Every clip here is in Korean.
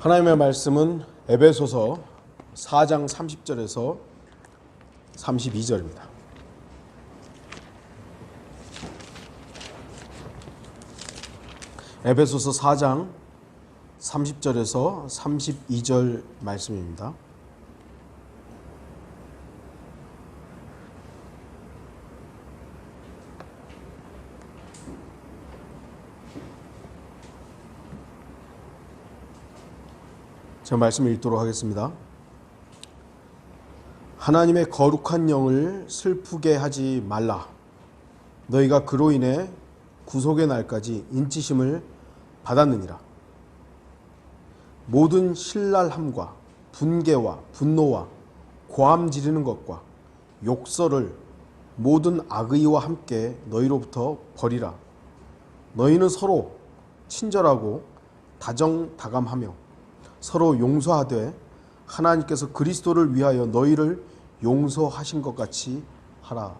하나님의 말씀은 에베소서 4장 30절에서 32절입니다. 에베소서 4장 30절에서 32절 말씀입니다. 제가 말씀을 읽도록 하겠습니다. 하나님의 거룩한 영을 슬프게 하지 말라. 너희가 그로 인해 구속의 날까지 인치심을 받았느니라. 모든 신랄함과 분개와 분노와 고함 지르는 것과 욕설을 모든 악의와 함께 너희로부터 버리라. 너희는 서로 친절하고 다정다감하며 서로 용서하되 하나님께서 그리스도를 위하여 너희를 용서하신 것 같이 하라.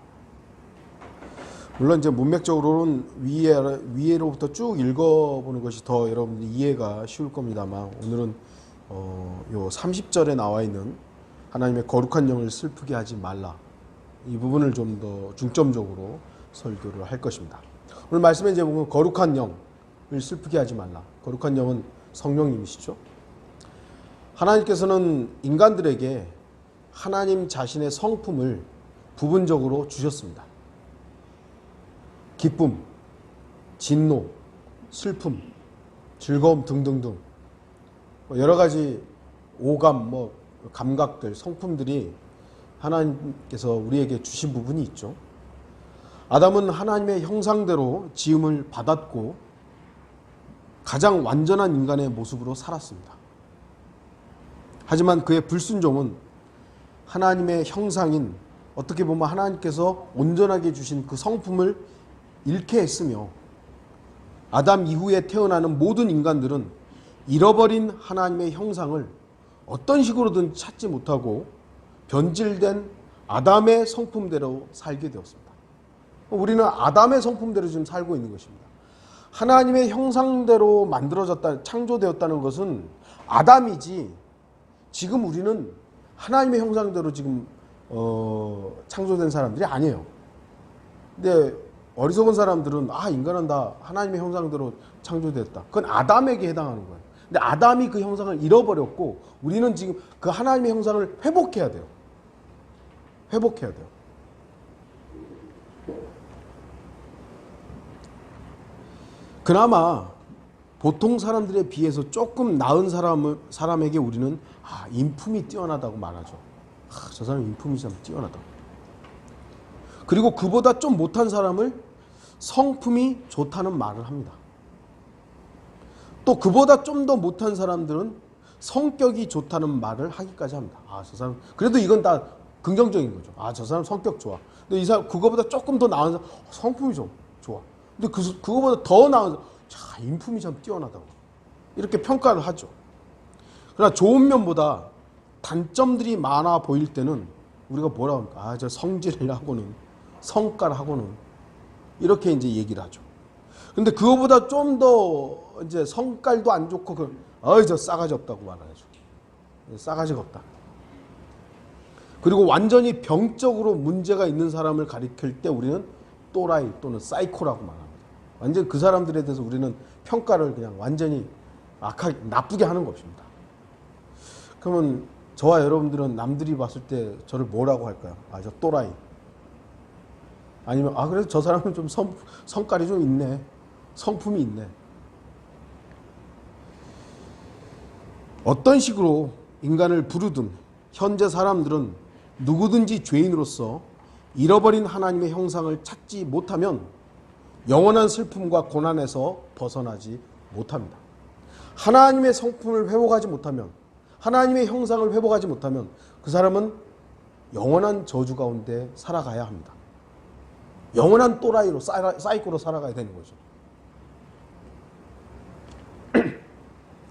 물론 이제 문맥적으로는 위에로부터 쭉 읽어보는 것이 더 여러분들 이해가 쉬울 겁니다만, 오늘은 요 30절에 나와 있는 하나님의 거룩한 영을 슬프게 하지 말라, 이 부분을 좀 더 중점적으로 설교를 할 것입니다. 오늘 말씀에 이제 보면 거룩한 영을 슬프게 하지 말라. 거룩한 영은 성령님이시죠. 하나님께서는 인간들에게 하나님 자신의 성품을 부분적으로 주셨습니다. 기쁨, 진노, 슬픔, 즐거움 등등등 여러 가지 오감, 감각들, 성품들이 하나님께서 우리에게 주신 부분이 있죠. 아담은 하나님의 형상대로 지음을 받았고 가장 완전한 인간의 모습으로 살았습니다. 하지만 그의 불순종은 하나님의 형상인, 어떻게 보면 하나님께서 온전하게 주신 그 성품을 잃게 했으며, 아담 이후에 태어나는 모든 인간들은 잃어버린 하나님의 형상을 어떤 식으로든 찾지 못하고 변질된 아담의 성품대로 살게 되었습니다. 우리는 아담의 성품대로 지금 살고 있는 것입니다. 하나님의 형상대로 만들어졌다, 창조되었다는 것은 아담이지, 지금 우리는 하나님의 형상대로 지금 창조된 사람들이 아니에요. 근데 어리석은 사람들은 인간은 다 하나님의 형상대로 창조됐다, 그건 아담에게 해당하는 거예요. 근데 아담이 그 형상을 잃어버렸고 우리는 지금 그 하나님의 형상을 회복해야 돼요. 회복해야 돼요. 그나마 보통 사람들에 비해서 조금 나은 사람에게 우리는 인품이 뛰어나다고 말하죠. 저 사람 인품이 참 뛰어나다고. 그리고 그보다 좀 못한 사람을 성품이 좋다는 말을 합니다. 또 그보다 좀 더 못한 사람들은 성격이 좋다는 말을 하기까지 합니다. 저 사람, 그래도 이건 다 긍정적인 거죠. 저 사람 성격 좋아. 근데 이 사람 그거보다 조금 더 나은 사람 성품이 좀 좋아. 근데 그거보다 더 나은 사람, 인품이 참 뛰어나다고 이렇게 평가를 하죠. 그러나 좋은 면보다 단점들이 많아 보일 때는 우리가 뭐라고 합니까? 저 성질을 하고는, 성깔 하고는, 이렇게 이제 얘기를 하죠. 근데 그거보다 좀 더 이제 성깔도 안 좋고 저 싸가지 없다고 말하죠. 싸가지가 없다. 그리고 완전히 병적으로 문제가 있는 사람을 가리킬 때 우리는 또라이 또는 사이코라고 말합니다. 완전 그 사람들에 대해서 우리는 평가를 그냥 완전히 나쁘게 하는 것입니다. 그러면 저와 여러분들은 남들이 봤을 때 저를 뭐라고 할까요? 저 또라이. 아니면 그래서 저 사람은 좀 성깔이 좀 있네, 성품이 있네. 어떤 식으로 인간을 부르든 현재 사람들은 누구든지 죄인으로서 잃어버린 하나님의 형상을 찾지 못하면 영원한 슬픔과 고난에서 벗어나지 못합니다. 하나님의 성품을 회복하지 못하면, 하나님의 형상을 회복하지 못하면 그 사람은 영원한 저주 가운데 살아가야 합니다. 영원한 또라이로, 사이코로 살아가야 되는 거죠.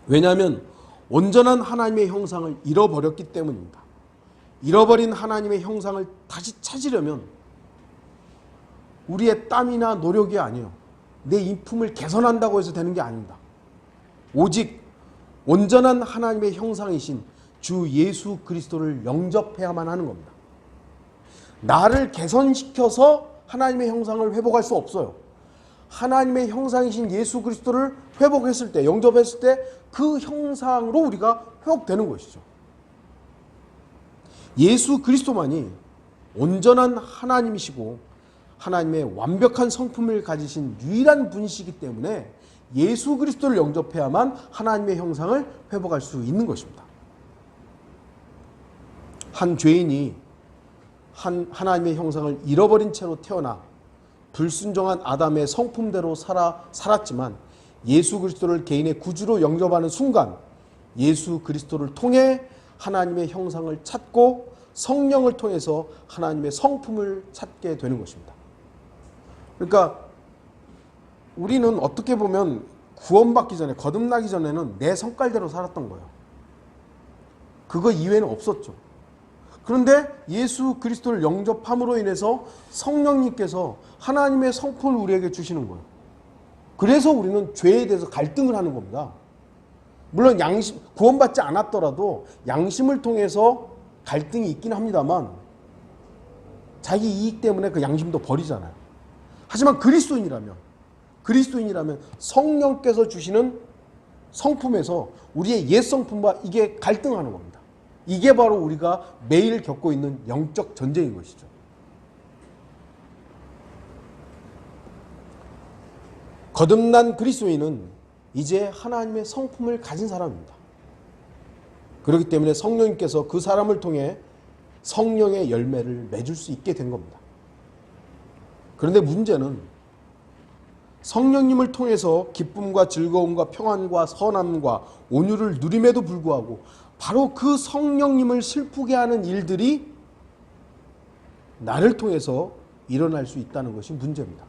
왜냐하면 온전한 하나님의 형상을 잃어버렸기 때문입니다. 잃어버린 하나님의 형상을 다시 찾으려면 우리의 땀이나 노력이 아니에요. 내 인품을 개선한다고 해서 되는 게 아닙니다. 오직 온전한 하나님의 형상이신 주 예수 그리스도를 영접해야만 하는 겁니다. 나를 개선시켜서 하나님의 형상을 회복할 수 없어요. 하나님의 형상이신 예수 그리스도를 회복했을 때, 영접했을 때 그 형상으로 우리가 회복되는 것이죠. 예수 그리스도만이 온전한 하나님이시고 하나님의 완벽한 성품을 가지신 유일한 분이시기 때문에 예수 그리스도를 영접해야만 하나님의 형상을 회복할 수 있는 것입니다. 한 죄인이 하나님의 형상을 잃어버린 채로 태어나 불순종한 아담의 성품대로 살았지만 예수 그리스도를 개인의 구주로 영접하는 순간 예수 그리스도를 통해 하나님의 형상을 찾고 성령을 통해서 하나님의 성품을 찾게 되는 것입니다. 그러니까 우리는 어떻게 보면 구원받기 전에, 거듭나기 전에는 내 성깔대로 살았던 거예요. 그거 이외에는 없었죠. 그런데 예수 그리스도를 영접함으로 인해서 성령님께서 하나님의 성품을 우리에게 주시는 거예요. 그래서 우리는 죄에 대해서 갈등을 하는 겁니다. 물론 구원받지 않았더라도 양심을 통해서 갈등이 있긴 합니다만 자기 이익 때문에 그 양심도 버리잖아요. 하지만 그리스도인이라면 성령께서 주시는 성품에서 우리의 옛 성품과 이게 갈등하는 겁니다. 이게 바로 우리가 매일 겪고 있는 영적 전쟁인 것이죠. 거듭난 그리스도인은 이제 하나님의 성품을 가진 사람입니다. 그렇기 때문에 성령님께서 그 사람을 통해 성령의 열매를 맺을 수 있게 된 겁니다. 그런데 문제는 성령님을 통해서 기쁨과 즐거움과 평안과 선함과 온유를 누림에도 불구하고 바로 그 성령님을 슬프게 하는 일들이 나를 통해서 일어날 수 있다는 것이 문제입니다.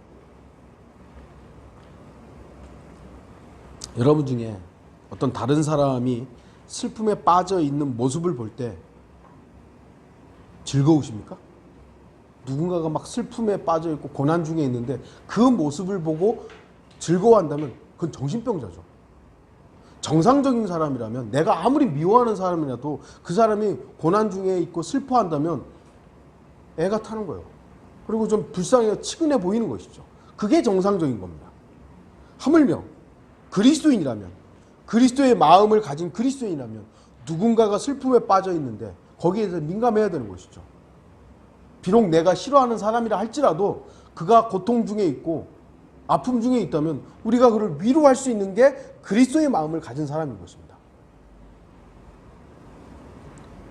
여러분 중에 어떤 다른 사람이 슬픔에 빠져 있는 모습을 볼 때 즐거우십니까? 누군가가 막 슬픔에 빠져 있고 고난 중에 있는데 그 모습을 보고 즐거워한다면 그건 정신병자죠. 정상적인 사람이라면, 내가 아무리 미워하는 사람이라도 그 사람이 고난 중에 있고 슬퍼한다면 애가 타는 거예요. 그리고 좀 불쌍해 치근해 보이는 것이죠. 그게 정상적인 겁니다. 하물며 그리스도인이라면, 그리스도의 마음을 가진 그리스도인이라면 누군가가 슬픔에 빠져 있는데 거기에 대해서 민감해야 되는 것이죠. 비록 내가 싫어하는 사람이라 할지라도 그가 고통 중에 있고 아픔 중에 있다면 우리가 그를 위로할 수 있는 게 그리스도의 마음을 가진 사람인 것입니다.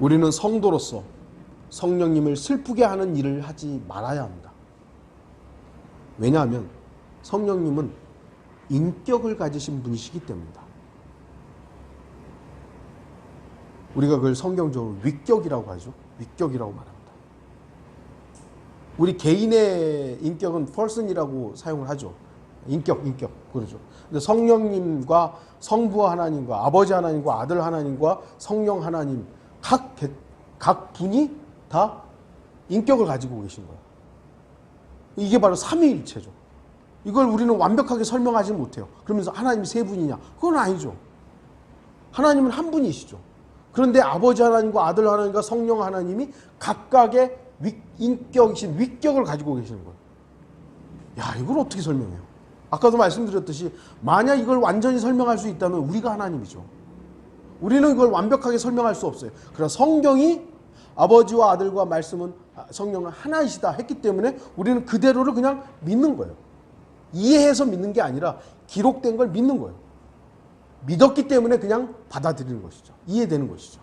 우리는 성도로서 성령님을 슬프게 하는 일을 하지 말아야 합니다. 왜냐하면 성령님은 인격을 가지신 분이시기 때문입니다. 우리가 그걸 성경적으로 위격이라고 하죠. 위격이라고 말합니다. 우리 개인의 인격은 person이라고 사용을 하죠. 인격 그러죠. 근데 성령님과 성부 하나님과 아버지 하나님과 아들 하나님과 성령 하나님 각 분이 다 인격을 가지고 계신 거예요. 이게 바로 삼위일체죠. 이걸 우리는 완벽하게 설명하지 못해요. 그러면서 하나님이 세 분이냐? 그건 아니죠. 하나님은 한 분이시죠. 그런데 아버지 하나님과 아들 하나님과 성령 하나님이 각각의 인격이신 위격을 가지고 계시는 거예요. 야, 이걸 어떻게 설명해요? 아까도 말씀드렸듯이 만약 이걸 완전히 설명할 수 있다면 우리가 하나님이죠. 우리는 이걸 완벽하게 설명할 수 없어요. 그러나 성경이 아버지와 아들과 말씀은 성령은 하나이시다 했기 때문에 우리는 그대로를 그냥 믿는 거예요. 이해해서 믿는 게 아니라 기록된 걸 믿는 거예요. 믿었기 때문에 그냥 받아들이는 것이죠. 이해되는 것이죠.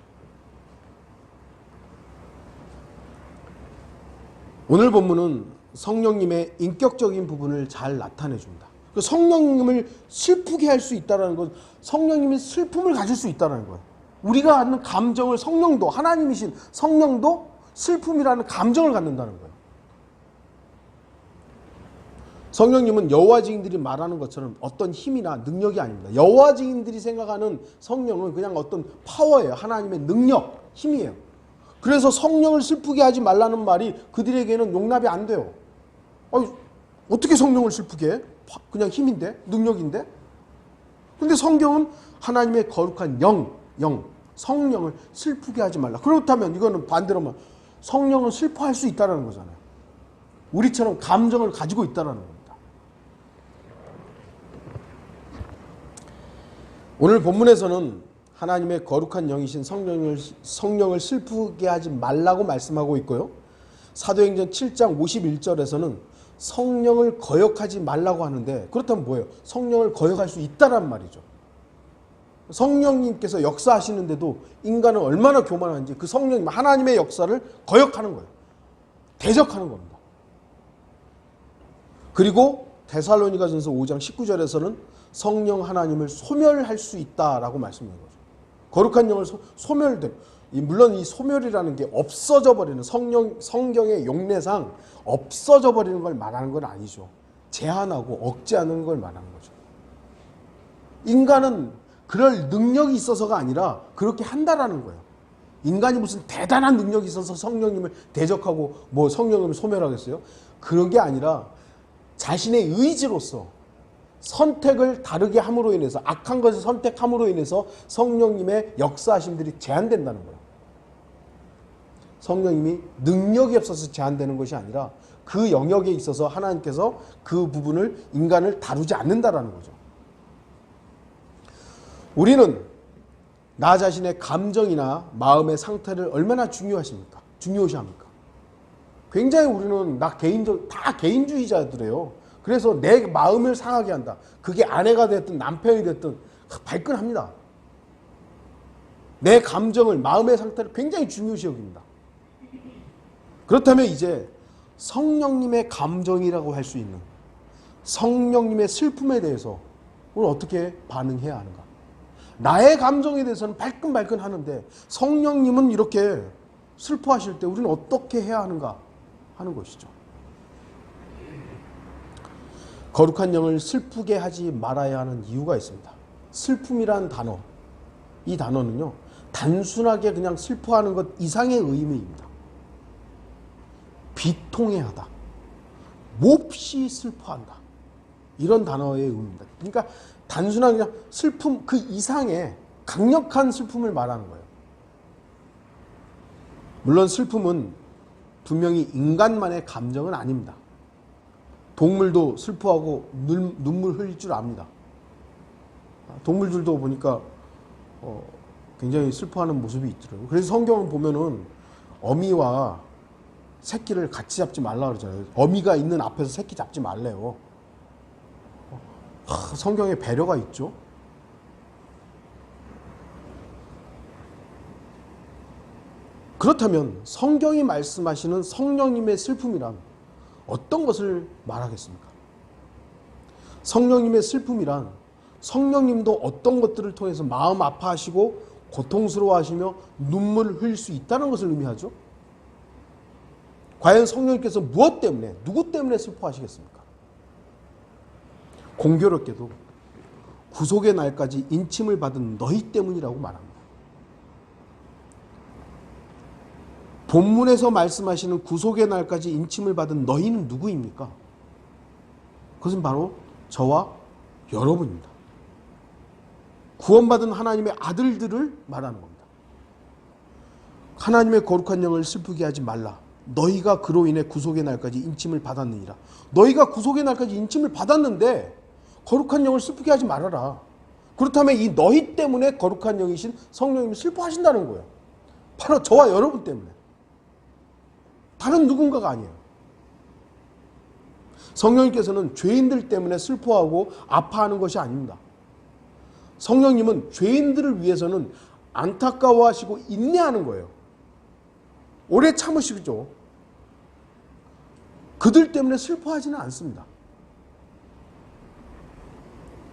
오늘 본문은 성령님의 인격적인 부분을 잘 나타내 줍니다. 성령님을 슬프게 할 수 있다는 건 성령님이 슬픔을 가질 수 있다는 거예요. 우리가 갖는 감정을 성령도, 하나님이신 성령도 슬픔이라는 감정을 갖는다는 거예요. 성령님은 여호와 증인들이 말하는 것처럼 어떤 힘이나 능력이 아닙니다. 여호와 증인들이 생각하는 성령은 그냥 어떤 파워예요. 하나님의 능력, 힘이에요. 그래서 성령을 슬프게 하지 말라는 말이 그들에게는 용납이 안 돼요. 어떻게 성령을 슬프게 해? 그냥 힘인데? 능력인데? 근데 성경은 하나님의 거룩한 성령을 슬프게 하지 말라. 그렇다면 이거는 반대로 말 성령은 슬퍼할 수 있다는 거잖아요. 우리처럼 감정을 가지고 있다는 겁니다. 오늘 본문에서는 하나님의 거룩한 영이신 성령을 슬프게 하지 말라고 말씀하고 있고요. 사도행전 7장 51절에서는 성령을 거역하지 말라고 하는데, 그렇다면 뭐예요? 성령을 거역할 수 있다란 말이죠. 성령님께서 역사하시는데도 인간은 얼마나 교만한지 그 성령님, 하나님의 역사를 거역하는 거예요. 대적하는 겁니다. 그리고 데살로니가전서 5장 19절에서는 성령 하나님을 소멸할 수 있다라고 말씀하는 거죠. 거룩한 영을 소멸된, 물론 이 소멸이라는 게 없어져 버리는, 성경의 용례상 없어져 버리는 걸 말하는 건 아니죠. 제한하고 억제하는 걸 말하는 거죠. 인간은 그럴 능력이 있어서가 아니라 그렇게 한다라는 거예요. 인간이 무슨 대단한 능력이 있어서 성령님을 대적하고 뭐 성령님을 소멸하겠어요? 그런 게 아니라 자신의 의지로서 선택을 다르게 함으로 인해서, 악한 것을 선택함으로 인해서 성령님의 역사하심들이 제한된다는 거예요. 성령님이 능력이 없어서 제한되는 것이 아니라 그 영역에 있어서 하나님께서 그 부분을, 인간을 다루지 않는다라는 거죠. 우리는 나 자신의 감정이나 마음의 상태를 얼마나 중요시합니까? 굉장히 우리는 다 개인주의자들이에요. 그래서 내 마음을 상하게 한다. 그게 아내가 됐든 남편이 됐든 발끈합니다. 내 감정을, 마음의 상태를 굉장히 중요시 여깁니다. 그렇다면 이제 성령님의 감정이라고 할 수 있는 성령님의 슬픔에 대해서 우리는 어떻게 반응해야 하는가? 나의 감정에 대해서는 발끈발끈 하는데 성령님은 이렇게 슬퍼하실 때 우리는 어떻게 해야 하는가 하는 것이죠. 거룩한 영을 슬프게 하지 말아야 하는 이유가 있습니다. 슬픔이란 단어, 이 단어는요, 단순하게 그냥 슬퍼하는 것 이상의 의미입니다. 비통해하다, 몹시 슬퍼한다, 이런 단어의 의미입니다. 그러니까 단순한 그냥 슬픔 그 이상의 강력한 슬픔을 말하는 거예요. 물론 슬픔은 분명히 인간만의 감정은 아닙니다. 동물도 슬퍼하고 눈물 흘릴 줄 압니다. 동물들도 보니까 굉장히 슬퍼하는 모습이 있더라고요. 그래서 성경을 보면은 어미와 새끼를 같이 잡지 말라 그러잖아요. 어미가 있는 앞에서 새끼 잡지 말래요. 성경에 배려가 있죠. 그렇다면 성경이 말씀하시는 성령님의 슬픔이란 어떤 것을 말하겠습니까? 성령님의 슬픔이란 성령님도 어떤 것들을 통해서 마음 아파하시고 고통스러워하시며 눈물을 흘릴 수 있다는 것을 의미하죠. 과연 성령님께서 무엇 때문에, 누구 때문에 슬퍼하시겠습니까? 공교롭게도 구속의 날까지 인침을 받은 너희 때문이라고 말합니다. 본문에서 말씀하시는 구속의 날까지 인침을 받은 너희는 누구입니까? 그것은 바로 저와 여러분입니다. 구원받은 하나님의 아들들을 말하는 겁니다. 하나님의 거룩한 영을 슬프게 하지 말라. 너희가 그로 인해 구속의 날까지 인침을 받았느니라. 너희가 구속의 날까지 인침을 받았는데 거룩한 영을 슬프게 하지 말아라. 그렇다면 이 너희 때문에 거룩한 영이신 성령님이 슬퍼하신다는 거예요. 바로 저와 여러분 때문에. 다른 누군가가 아니에요. 성령님께서는 죄인들 때문에 슬퍼하고 아파하는 것이 아닙니다. 성령님은 죄인들을 위해서는 안타까워하시고 인내하는 거예요. 오래 참으시죠. 그들 때문에 슬퍼하지는 않습니다.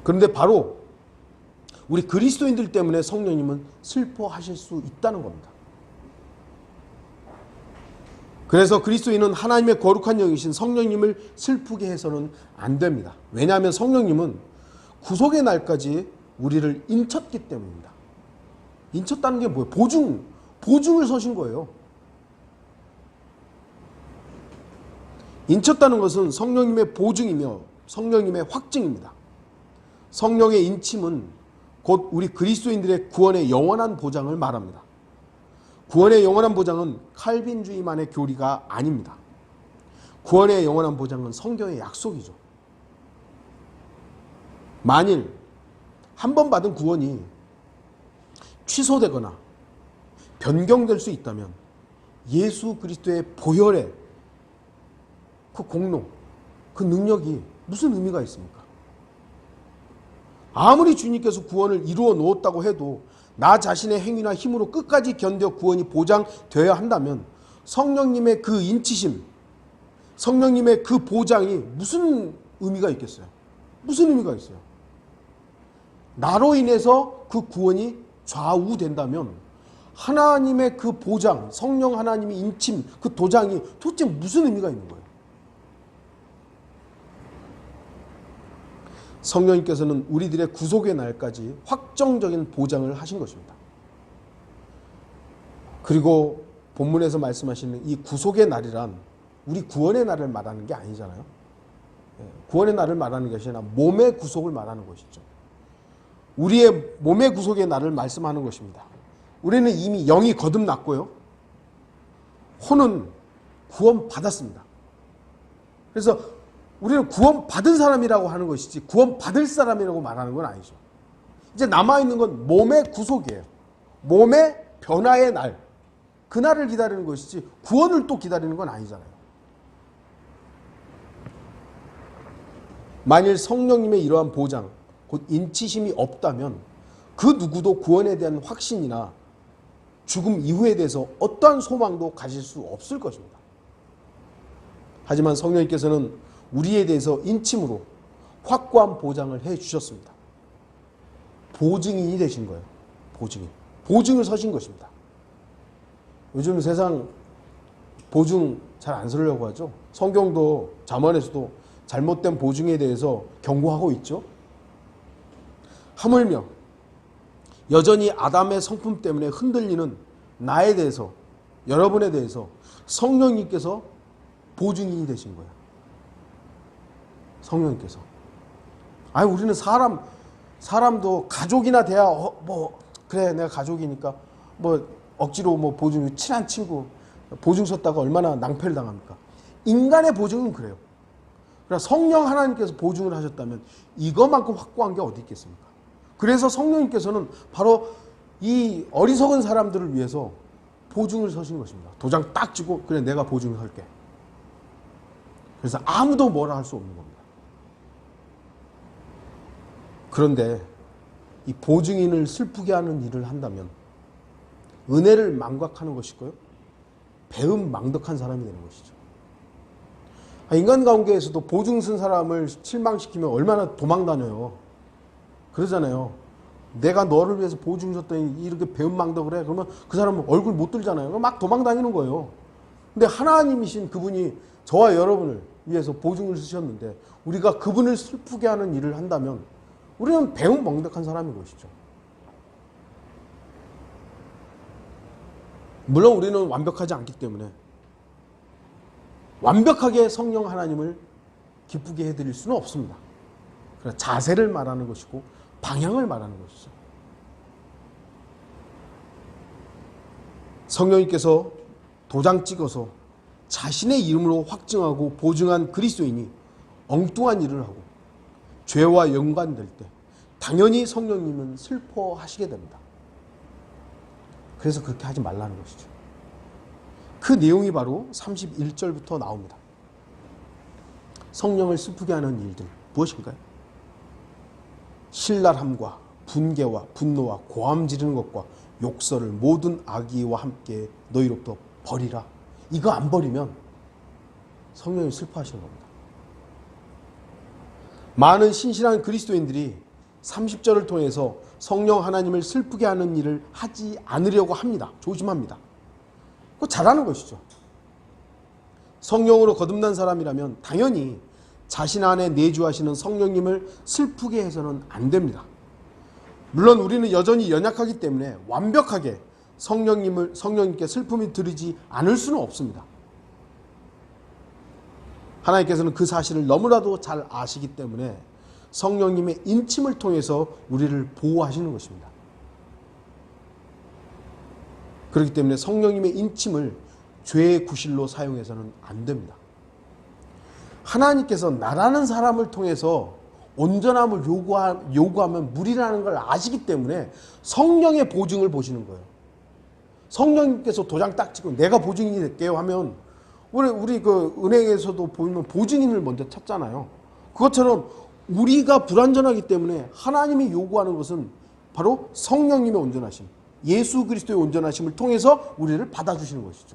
그런데 바로 우리 그리스도인들 때문에 성령님은 슬퍼하실 수 있다는 겁니다. 그래서 그리스도인은 하나님의 거룩한 영이신 성령님을 슬프게 해서는 안 됩니다. 왜냐하면 성령님은 구속의 날까지 우리를 인쳤기 때문입니다. 인쳤다는 게 뭐예요? 보증을 서신 거예요. 인쳤다는 것은 성령님의 보증이며 성령님의 확증입니다. 성령의 인침은 곧 우리 그리스도인들의 구원의 영원한 보장을 말합니다. 구원의 영원한 보장은 칼빈주의만의 교리가 아닙니다. 구원의 영원한 보장은 성경의 약속이죠. 만일 한 번 받은 구원이 취소되거나 변경될 수 있다면 예수 그리스도의 보혈의 그 공로, 그 능력이 무슨 의미가 있습니까? 아무리 주님께서 구원을 이루어 놓았다고 해도 나 자신의 행위나 힘으로 끝까지 견뎌 구원이 보장되어야 한다면 성령님의 그 인치심, 성령님의 그 보장이 무슨 의미가 있겠어요? 무슨 의미가 있어요? 나로 인해서 그 구원이 좌우된다면 하나님의 그 보장, 성령 하나님의 인침, 그 도장이 도대체 무슨 의미가 있는 거예요? 성령님께서는 우리들의 구속의 날까지 확정적인 보장을 하신 것입니다. 그리고 본문에서 말씀하시는 이 구속의 날이란 우리 구원의 날을 말하는 게 아니잖아요. 구원의 날을 말하는 것이 아니라 몸의 구속을 말하는 것이죠. 우리의 몸의 구속의 날을 말씀하는 것입니다. 우리는 이미 영이 거듭났고요. 혼은 구원받았습니다. 그래서 우리는 구원받은 사람이라고 하는 것이지 구원받을 사람이라고 말하는 건 아니죠. 이제 남아있는 건 몸의 구속이에요. 몸의 변화의 날. 그날을 기다리는 것이지 구원을 또 기다리는 건 아니잖아요. 만일 성령님의 이러한 보장, 곧 인치심이 없다면 그 누구도 구원에 대한 확신이나 죽음 이후에 대해서 어떠한 소망도 가질 수 없을 것입니다. 하지만 성령님께서는 우리에 대해서 인침으로 확고한 보장을 해 주셨습니다. 보증인이 되신 거예요. 보증인. 보증을 서신 것입니다. 요즘 세상 보증 잘 안 서려고 하죠. 성경도 잠언에서도 잘못된 보증에 대해서 경고하고 있죠. 하물며 여전히 아담의 성품 때문에 흔들리는 나에 대해서, 여러분에 대해서 성령님께서 보증인이 되신 거예요. 성령님께서. 아니 우리는 사람도 가족이나 돼야 그래 내가 가족이니까 억지로 보증, 친한 친구 보증 섰다가 얼마나 낭패를 당합니까? 인간의 보증은 그래요. 그러나 성령 하나님께서 보증을 하셨다면 이것만큼 확고한 게 어디 있겠습니까? 그래서 성령님께서는 바로 이 어리석은 사람들을 위해서 보증을 서신 것입니다. 도장 딱 찍고 그래 내가 보증을 설게. 그래서 아무도 뭐라 할 수 없는 겁니다. 그런데 이 보증인을 슬프게 하는 일을 한다면 은혜를 망각하는 것이고요. 배은망덕한 사람이 되는 것이죠. 인간관계에서도 보증 쓴 사람을 실망시키면 얼마나 도망다녀요. 그러잖아요. 내가 너를 위해서 보증 줬더니 이렇게 배은망덕을 해. 그러면 그 사람은 얼굴 못 들잖아요. 막 도망다니는 거예요. 근데 하나님이신 그분이 저와 여러분을 위해서 보증을 쓰셨는데 우리가 그분을 슬프게 하는 일을 한다면 우리는 배은망덕한 사람인 것이죠. 물론 우리는 완벽하지 않기 때문에 완벽하게 성령 하나님을 기쁘게 해드릴 수는 없습니다. 그러나 자세를 말하는 것이고 방향을 말하는 것이죠. 성령님께서 도장 찍어서 자신의 이름으로 확증하고 보증한 그리스도인이 엉뚱한 일을 하고 죄와 연관될 때 당연히 성령님은 슬퍼하시게 됩니다. 그래서 그렇게 하지 말라는 것이죠. 그 내용이 바로 31절부터 나옵니다. 성령을 슬프게 하는 일들 무엇인가요? 신랄함과 분개와 분노와 고함 지르는 것과 욕설을 모든 악의와 함께 너희로부터 버리라. 이거 안 버리면 성령을 슬퍼하시는 겁니다. 많은 신실한 그리스도인들이 30절을 통해서 성령 하나님을 슬프게 하는 일을 하지 않으려고 합니다. 조심합니다. 그거 잘하는 것이죠. 성령으로 거듭난 사람이라면 당연히 자신 안에 내주하시는 성령님을 슬프게 해서는 안 됩니다. 물론 우리는 여전히 연약하기 때문에 완벽하게 성령님께 슬픔이 들이지 않을 수는 없습니다. 하나님께서는 그 사실을 너무나도 잘 아시기 때문에 성령님의 인침을 통해서 우리를 보호하시는 것입니다. 그렇기 때문에 성령님의 인침을 죄의 구실로 사용해서는 안 됩니다. 하나님께서 나라는 사람을 통해서 온전함을 요구하면 무리라는 걸 아시기 때문에 성령의 보증을 보시는 거예요. 성령님께서 도장 딱 찍고 내가 보증인이 될게요 하면 우리 그 은행에서도 보면 보증인을 먼저 찾잖아요. 그것처럼 우리가 불완전하기 때문에 하나님이 요구하는 것은 바로 성령님의 온전하심, 예수 그리스도의 온전하심을 통해서 우리를 받아주시는 것이죠.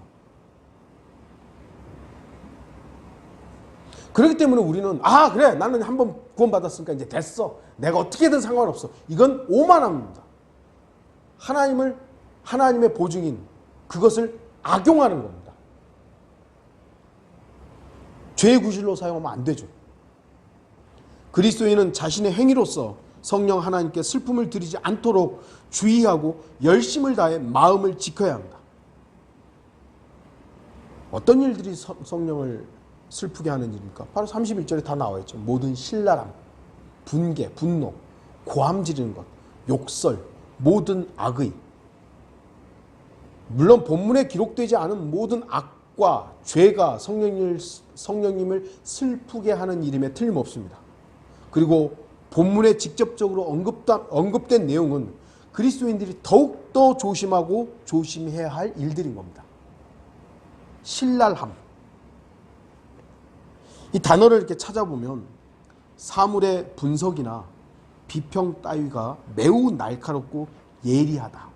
그렇기 때문에 우리는 그래 나는 한번 구원받았으니까 이제 됐어. 내가 어떻게든 상관없어. 이건 오만합니다. 하나님의 보증인 그것을 악용하는 겁니다. 죄의 구실로 사용하면 안 되죠. 그리스도인은 자신의 행위로서 성령 하나님께 슬픔을 드리지 않도록 주의하고 열심을 다해 마음을 지켜야 합니다. 어떤 일들이 성령을 슬프게 하는 일입니까? 바로 31절에 다 나와 있죠. 모든 신랄함, 분개, 분노, 고함 지르는 것, 욕설, 모든 악의. 물론 본문에 기록되지 않은 모든 악과 죄가 성령님을 슬프게 하는 일임에 틀림없습니다. 그리고 본문에 직접적으로 언급된 내용은 그리스도인들이 더욱더 조심하고 조심해야 할 일들인 겁니다. 신랄함. 이 단어를 이렇게 찾아보면 사물의 분석이나 비평 따위가 매우 날카롭고 예리하다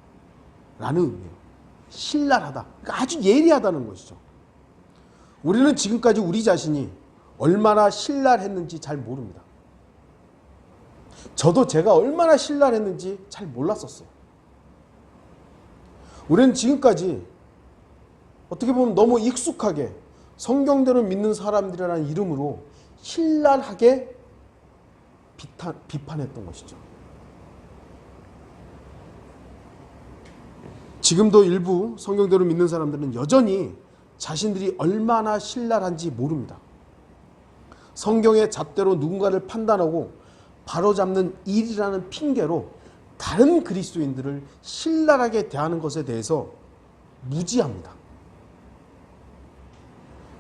라는 의미예요. 신랄하다. 그러니까 아주 예리하다는 것이죠. 우리는 지금까지 우리 자신이 얼마나 신랄했는지 잘 모릅니다. 저도 제가 얼마나 신랄했는지 잘 몰랐었어요. 우리는 지금까지 어떻게 보면 너무 익숙하게 성경대로 믿는 사람들이라는 이름으로 신랄하게 비판했던 것이죠. 지금도 일부 성경대로 믿는 사람들은 여전히 자신들이 얼마나 신랄한지 모릅니다. 성경의 잣대로 누군가를 판단하고 바로잡는 일이라는 핑계로 다른 그리스도인들을 신랄하게 대하는 것에 대해서 무지합니다.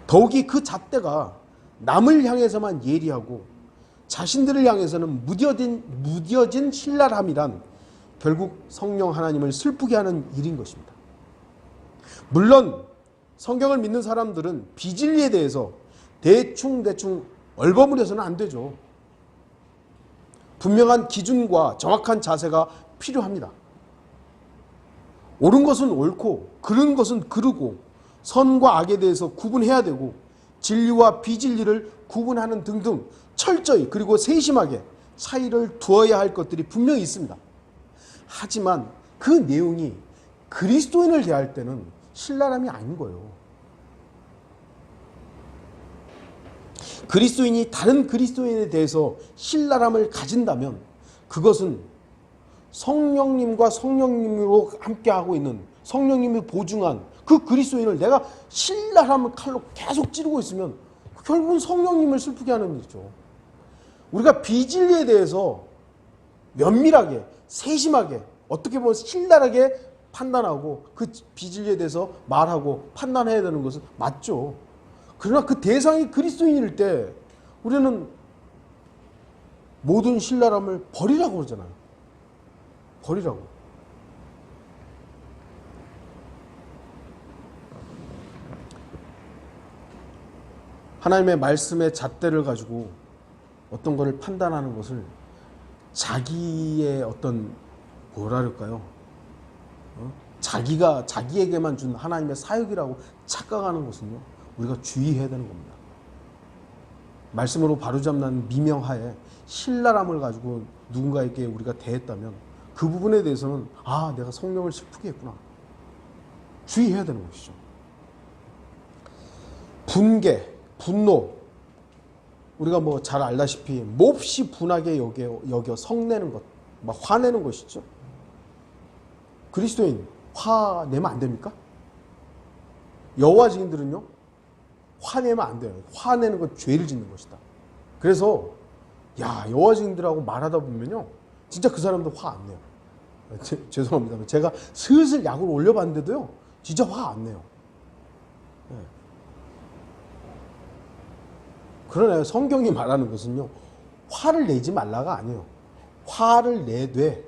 더욱이 그 잣대가 남을 향해서만 예리하고 자신들을 향해서는 무뎌진 신랄함이란 결국 성령 하나님을 슬프게 하는 일인 것입니다. 물론 성경을 믿는 사람들은 비진리에 대해서 대충 얼버무려서는 안 되죠. 분명한 기준과 정확한 자세가 필요합니다. 옳은 것은 옳고 그른 것은 그르고 선과 악에 대해서 구분해야 되고 진리와 비진리를 구분하는 등등 철저히 그리고 세심하게 차이를 두어야 할 것들이 분명히 있습니다. 하지만 그 내용이 그리스도인을 대할 때는 신랄함이 아닌 거예요. 그리스도인이 다른 그리스도인에 대해서 신랄함을 가진다면 그것은 성령님과 성령님으로 함께하고 있는 성령님이 보증한 그 그리스도인을 내가 신랄함을 칼로 계속 찌르고 있으면 결국은 성령님을 슬프게 하는 일이죠. 우리가 비진리에 대해서 면밀하게 세심하게 어떻게 보면 신랄하게 판단하고 그 비진리에 대해서 말하고 판단해야 되는 것은 맞죠. 그러나 그 대상이 그리스도인일 때 우리는 모든 신랄함을 버리라고 그러잖아요. 버리라고. 하나님의 말씀의 잣대를 가지고 어떤 것을 판단하는 것을 자기의 어떤 뭐랄까요? 자기에게만 준 하나님의 사역이라고 착각하는 것은요. 우리가 주의해야 되는 겁니다. 말씀으로 바로잡는 미명하에 신랄함을 가지고 누군가에게 우리가 대했다면 그 부분에 대해서는 내가 성령을 슬프게 했구나. 주의해야 되는 것이죠. 분개, 분노. 우리가 뭐 잘 알다시피 몹시 분하게 여겨 성내는 것, 막 화내는 것이죠. 그리스도인 화내면 안 됩니까? 여호와 증인들은요. 화내면 안 돼요. 화내는 건 죄를 짓는 것이다. 그래서 야, 여호와 증인들하고 말하다 보면요, 진짜 그 사람도 화 안 내요. 죄송합니다. 제가 슬슬 약을 올려봤는데도요, 진짜 화 안 내요. 네. 그러네요. 성경이 말하는 것은요, 화를 내지 말라가 아니에요. 화를 내되,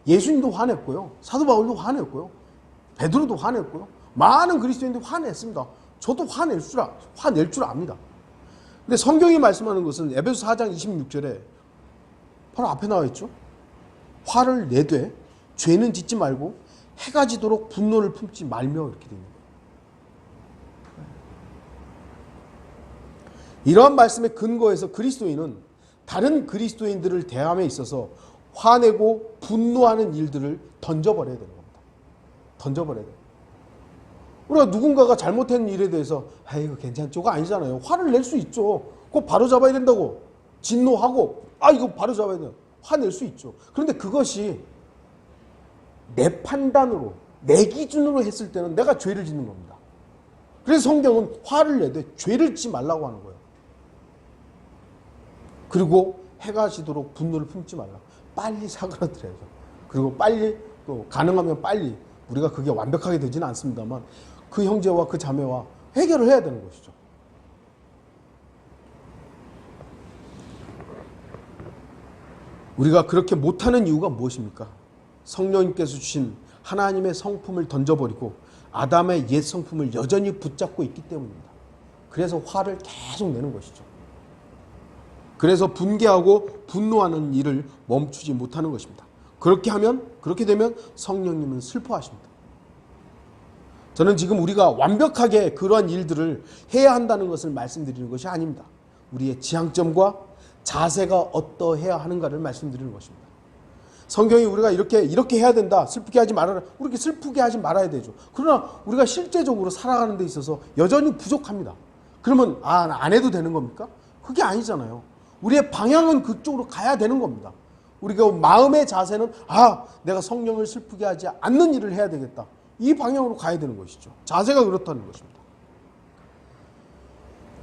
예수님도 화냈고요, 사도 바울도 화냈고요, 베드로도 화냈고요, 많은 그리스도인들이 화냈습니다. 저도 화낼 줄 압니다. 근데 성경이 말씀하는 것은 에베소 4장 26절에 바로 앞에 나와 있죠. 화를 내되 죄는 짓지 말고 해가 지도록 분노를 품지 말며, 이렇게 되는 거예요. 이러한 말씀의 근거에서 그리스도인은 다른 그리스도인들을 대함에 있어서 화내고 분노하는 일들을 던져버려야 되는 겁니다. 던져버려야 돼요. 우리가 누군가가 잘못한 일에 대해서 이거 괜찮죠가 아니잖아요. 화를 낼 수 있죠. 그거 바로 잡아야 된다고 진노하고 이거 바로 잡아야 돼요. 화낼 수 있죠. 그런데 그것이 내 판단으로, 내 기준으로 했을 때는 내가 죄를 짓는 겁니다. 그래서 성경은 화를 내되 죄를 짓지 말라고 하는 거예요. 그리고 해가 지도록 분노를 품지 말라. 빨리 사그라들어야죠. 그리고 빨리, 또 가능하면 빨리, 우리가 그게 완벽하게 되지는 않습니다만 그 형제와 그 자매와 해결을 해야 되는 것이죠. 우리가 그렇게 못하는 이유가 무엇입니까? 성령님께서 주신 하나님의 성품을 던져버리고 아담의 옛 성품을 여전히 붙잡고 있기 때문입니다. 그래서 화를 계속 내는 것이죠. 그래서 분개하고 분노하는 일을 멈추지 못하는 것입니다. 그렇게 되면 성령님은 슬퍼하십니다. 저는 지금 우리가 완벽하게 그러한 일들을 해야 한다는 것을 말씀드리는 것이 아닙니다. 우리의 지향점과 자세가 어떠해야 하는가를 말씀드리는 것입니다. 성경이 우리가 이렇게 해야 된다, 슬프게 하지 말아라, 우리가 슬프게 하지 말아야 되죠. 그러나 우리가 실제적으로 살아가는 데 있어서 여전히 부족합니다. 그러면 안 해도 되는 겁니까? 그게 아니잖아요. 우리의 방향은 그쪽으로 가야 되는 겁니다. 우리가 마음의 자세는 내가 성령을 슬프게 하지 않는 일을 해야 되겠다, 이 방향으로 가야 되는 것이죠. 자세가 그렇다는 것입니다.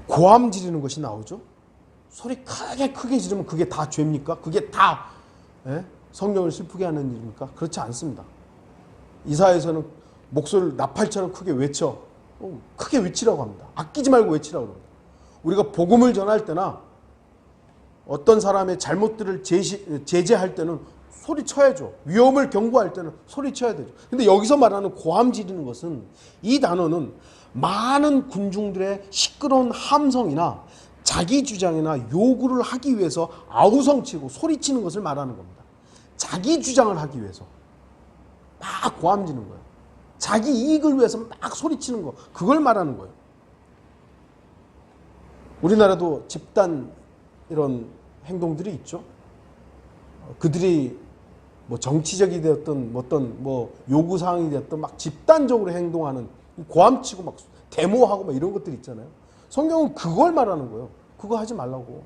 고함 지르는 것이 나오죠. 소리 크게 지르면 그게 다 죄입니까? 그게 다 성령을 슬프게 하는 일입니까? 그렇지 않습니다. 이사야에서는 목소리를 나팔처럼 크게 외쳐, 크게 외치라고 합니다. 아끼지 말고 외치라고 합니다. 우리가 복음을 전할 때나 어떤 사람의 잘못들을 제재할 때는 소리쳐야죠. 위험을 경고할 때는 소리쳐야 되죠. 근데 여기서 말하는 고함 지르는 것은, 이 단어는 많은 군중들의 시끄러운 함성이나 자기 주장이나 요구를 하기 위해서 아우성치고 소리치는 것을 말하는 겁니다. 자기 주장을 하기 위해서 막 고함 지르는 거예요. 자기 이익을 위해서 막 소리치는 거, 그걸 말하는 거예요. 우리나라도 집단 이런 행동들이 있죠. 그들이 정치적이 되었던 어떤 요구사항이 되었던 막 집단적으로 행동하는, 고함치고 막 데모하고 막 이런 것들 있잖아요. 성경은 그걸 말하는 거예요. 그거 하지 말라고.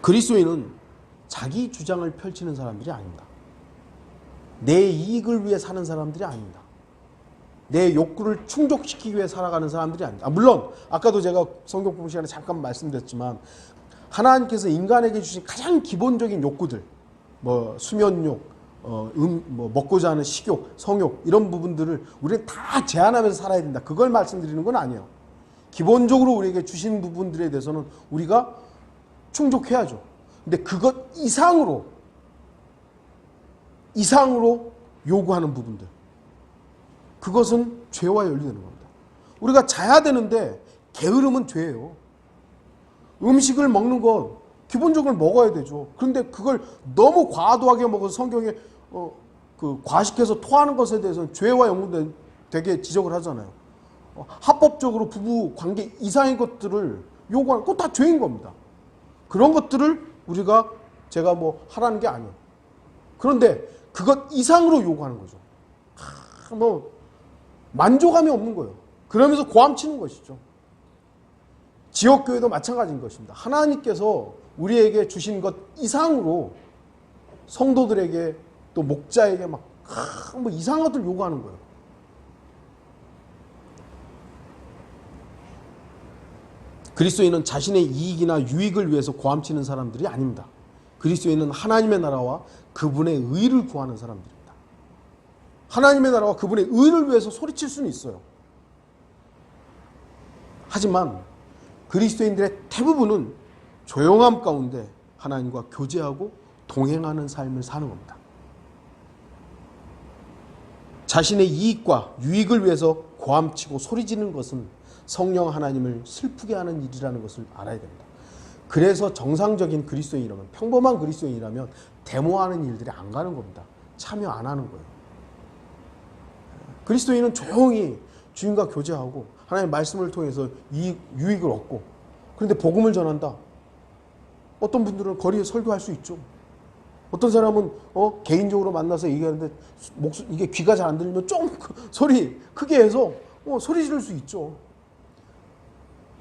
그리스도인은 자기 주장을 펼치는 사람들이 아닙니다. 내 이익을 위해 사는 사람들이 아닙니다. 내 욕구를 충족시키기 위해 살아가는 사람들이 아닙니다. 물론 아까도 제가 성경 공부 시간에 잠깐 말씀드렸지만, 하나님께서 인간에게 주신 가장 기본적인 욕구들, 수면욕, 먹고자 하는 식욕, 성욕, 이런 부분들을 우리는 다 제한하면서 살아야 된다, 그걸 말씀드리는 건 아니에요. 기본적으로 우리에게 주신 부분들에 대해서는 우리가 충족해야죠. 근데 그것 이상으로 요구하는 부분들, 그것은 죄와 연루되는 겁니다. 우리가 자야 되는데 게으름은 죄예요. 음식을 먹는 것 기본적으로 먹어야 되죠. 그런데 그걸 너무 과도하게 먹어서 성경에 과식해서 토하는 것에 대해서는 죄와 연관되게 지적을 하잖아요. 합법적으로 부부 관계 이상의 것들을 요구하는 것 다 죄인 겁니다. 그런 것들을 제가 하라는 게 아니에요. 그런데 그것 이상으로 요구하는 거죠. 만족감이 없는 거예요. 그러면서 고함치는 것이죠. 지역교회도 마찬가지인 것입니다. 하나님께서 우리에게 주신 것 이상으로 성도들에게 또 목자에게 이상한 것들 요구하는 거예요. 그리스도인은 자신의 이익이나 유익을 위해서 고함치는 사람들이 아닙니다. 그리스도인은 하나님의 나라와 그분의 의를 구하는 사람들입니다. 하나님의 나라와 그분의 의를 위해서 소리칠 수는 있어요. 하지만 그리스도인들의 대부분은 조용함 가운데 하나님과 교제하고 동행하는 삶을 사는 겁니다. 자신의 이익과 유익을 위해서 고함치고 소리지르는 것은 성령 하나님을 슬프게 하는 일이라는 것을 알아야 됩니다. 그래서 정상적인 그리스도인이라면, 평범한 그리스도인이라면 데모하는 일들이 안 가는 겁니다. 참여 안 하는 거예요. 그리스도인은 조용히 주님과 교제하고 하나님의 말씀을 통해서 유익을 얻고, 그런데 복음을 전한다. 어떤 분들은 거리에 설교할 수 있죠. 어떤 사람은 개인적으로 만나서 얘기하는데 이게 귀가 잘 안 들리면 좀 소리 크게 해서 소리 지를 수 있죠.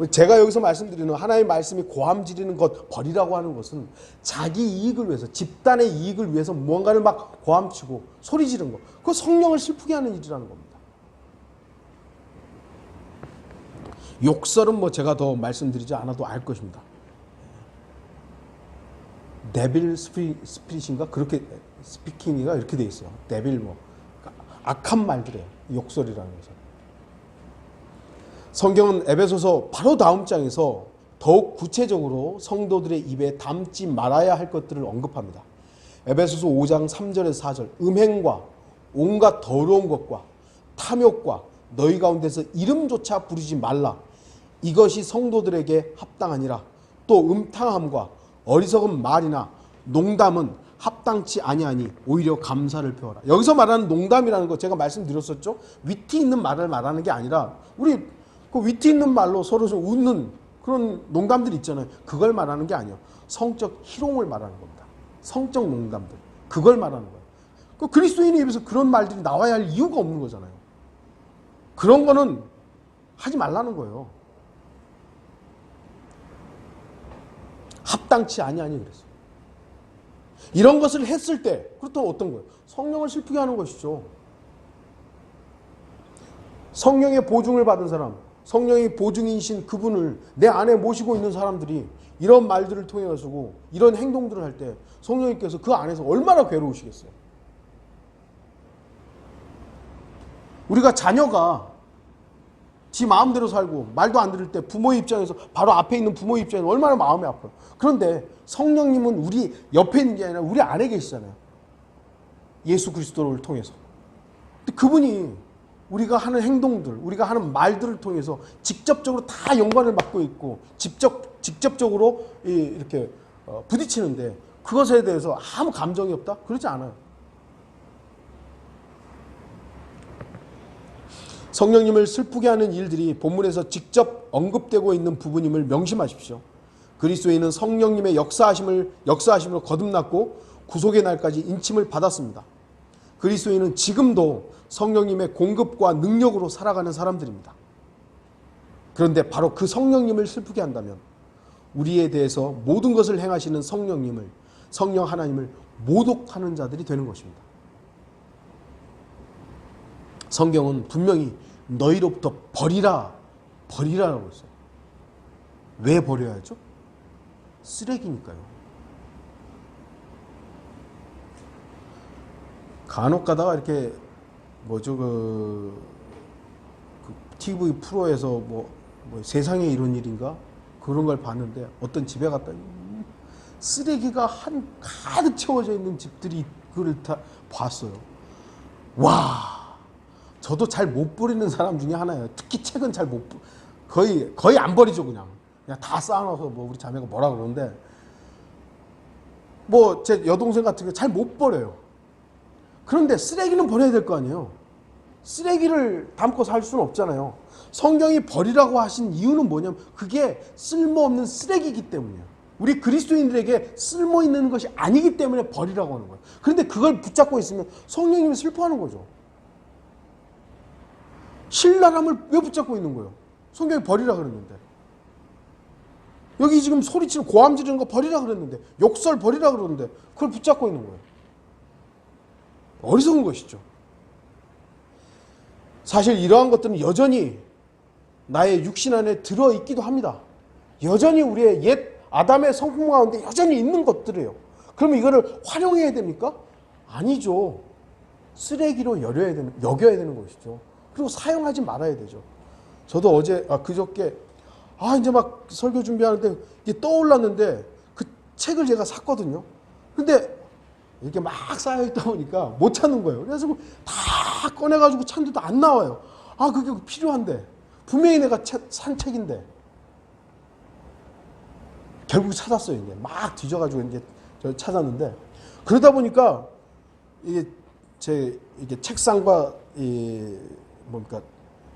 제가 여기서 말씀드리는 하나님의 말씀이 고함 지르는 것, 버리라고 하는 것은 자기 이익을 위해서, 집단의 이익을 위해서 무언가를 막 고함치고 소리 지르는 것, 그거 성령을 슬프게 하는 일이라는 겁니다. 욕설은 제가 더 말씀드리지 않아도 알 것입니다. 데빌 스피릿인가? 그렇게 스피킹이가 이렇게 돼 있어요. 데빌 악한 말들이에요. 욕설이라는 것은. 성경은 에베소서 바로 다음 장에서 더욱 구체적으로 성도들의 입에 담지 말아야 할 것들을 언급합니다. 에베소서 5장 3절에서 4절, 음행과 온갖 더러운 것과 탐욕과 너희 가운데서 이름조차 부르지 말라. 이것이 성도들에게 합당하니라. 또 음탕함과 어리석은 말이나 농담은 합당치 아니하니 오히려 감사를 표하라. 여기서 말하는 농담이라는 거 제가 말씀드렸었죠. 위트 있는 말을 말하는 게 아니라 우리 그 위트 있는 말로 서로 좀 웃는 그런 농담들 있잖아요. 그걸 말하는 게 아니에요. 성적 희롱을 말하는 겁니다. 성적 농담들. 그걸 말하는 거예요. 그 그리스도인의 입에서 그런 말들이 나와야 할 이유가 없는 거잖아요. 그런 거는 하지 말라는 거예요. 합당치 아니하니 그랬어요. 이런 것을 했을 때 그렇다면 어떤 거예요? 성령을 슬프게 하는 것이죠. 성령의 보증을 받은 사람, 성령의 보증이신 그분을 내 안에 모시고 있는 사람들이 이런 말들을 통해 가지고 이런 행동들을 할 때 성령님께서 그 안에서 얼마나 괴로우시겠어요. 우리가 자녀가 지 마음대로 살고 말도 안 들을 때 부모의 입장에서, 바로 앞에 있는 부모의 입장에서 얼마나 마음이 아파요. 그런데 성령님은 우리 옆에 있는 게 아니라 우리 안에 계시잖아요. 예수 그리스도를 통해서. 근데 그분이 우리가 하는 행동들, 우리가 하는 말들을 통해서 직접적으로 다 연관을 맡고 있고 직접적으로 이렇게 부딪히는데 그것에 대해서 아무 감정이 없다? 그러지 않아요. 성령님을 슬프게 하는 일들이 본문에서 직접 언급되고 있는 부분임을 명심하십시오. 그리스도인은 성령님의 역사하심으로 거듭났고 구속의 날까지 인침을 받았습니다. 그리스도인은 지금도 성령님의 공급과 능력으로 살아가는 사람들입니다. 그런데 바로 그 성령님을 슬프게 한다면 우리에 대해서 모든 것을 행하시는 성령 하나님을 모독하는 자들이 되는 것입니다. 성경은 분명히 너희로부터 버리라라고 했어요. 왜 버려야죠? 쓰레기니까요. 간혹 가다가 이렇게 그 TV 프로에서 세상에 이런 일인가 그런 걸 봤는데 어떤 집에 갔더니 쓰레기가 가득 채워져 있는 집들이 그걸 다 봤어요. 와, 저도 잘 못 버리는 사람 중에 하나예요. 특히 책은 잘 못, 거의 안 버리죠. 그냥 다 쌓아놔서 우리 자매가 뭐라 그러는데 제 여동생 같은 게 잘 못 버려요. 그런데 쓰레기는 버려야 될 거 아니에요. 쓰레기를 담고 살 수는 없잖아요. 성경이 버리라고 하신 이유는 뭐냐면 그게 쓸모없는 쓰레기이기 때문이에요. 우리 그리스도인들에게 쓸모있는 것이 아니기 때문에 버리라고 하는 거예요. 그런데 그걸 붙잡고 있으면 성령님이 슬퍼하는 거죠. 신랄함을 왜 붙잡고 있는 거예요? 성경이 버리라 그랬는데. 여기 지금 소리치는 고함 지르는 거 버리라 그랬는데, 욕설 버리라 그러는데 그걸 붙잡고 있는 거예요. 어리석은 것이죠. 사실 이러한 것들은 여전히 나의 육신 안에 들어있기도 합니다. 여전히 우리의 옛 아담의 성품 가운데 여전히 있는 것들이에요. 그러면 이거를 활용해야 됩니까? 아니죠. 쓰레기로 여겨야 되는 것이죠. 그리고 사용하지 말아야 되죠. 저도 그저께 이제 막 설교 준비하는데 이게 떠올랐는데 그 책을 제가 샀거든요. 근데 이렇게 막 쌓여있다 보니까 못 찾는 거예요. 그래서 다 꺼내가지고 찾는데도 안 나와요. 그게 필요한데. 분명히 내가 산 책인데. 결국 찾았어요. 이제 막 뒤져가지고 이제 찾았는데. 그러다 보니까 이게 이게 책상과